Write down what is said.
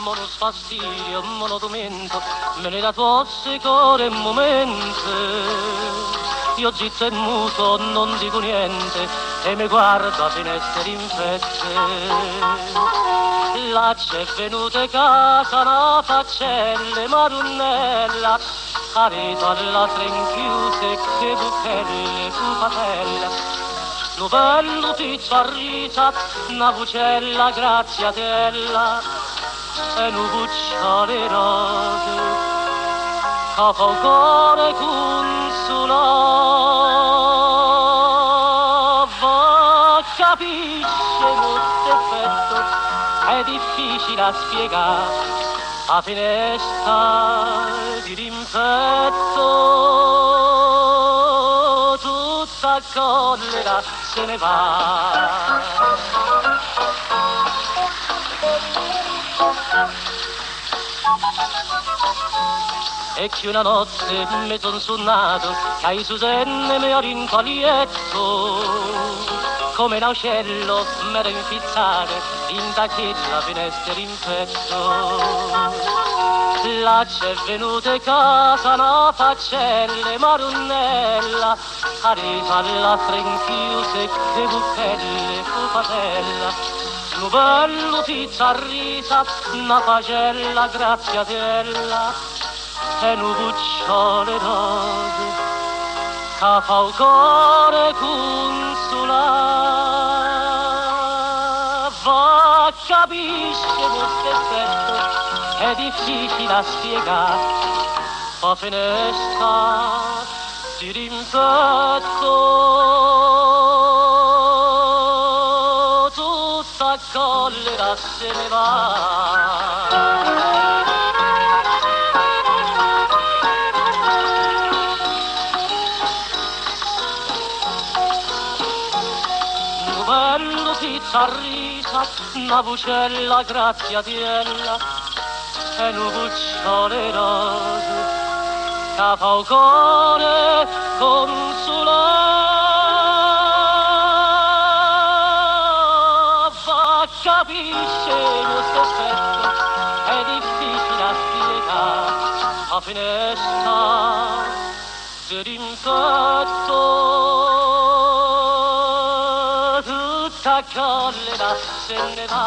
Mono fastidio, mono tormento, me ne da tosse cuore e momento. Io zitto e muto, non dico niente, e mi guardo a finestre infette. Là c'è venuta a casa una faccella marunnella, ha reso alla trinchiuse che buchelle, pupatella. Novello pizzo a risa, una vucella graziatella, e nu bucciare rose, che fa il cuore consolava. Capisce questo effetto, è difficile a spiegare, a finestra di rimpetto, tutta collera se ne va. E che una notte mi son sonnato, che ai Susenne mi ho rincoglietto, come un uccello m'ero infizzato, in tacchetta la finestra in petto. Là c'è venuta a casa una faccella marunnella, ha reso alla frenchiuse che buchelle pupatella. Un bello pizza a risa, una facella graziatella, e un bucciole rose, che fa il cuore consolava. Capisce questo effetto, è difficile a spiegare, a finestra di rimpetto, tutta collera se ne va. Bello pizza a risa, una vucella graziatella, e un bucciole rose, che fa il cuore consolava. Capisce questo effetto, è difficile a spiegare, a finestra di rimpetto, tutta collera se ne va.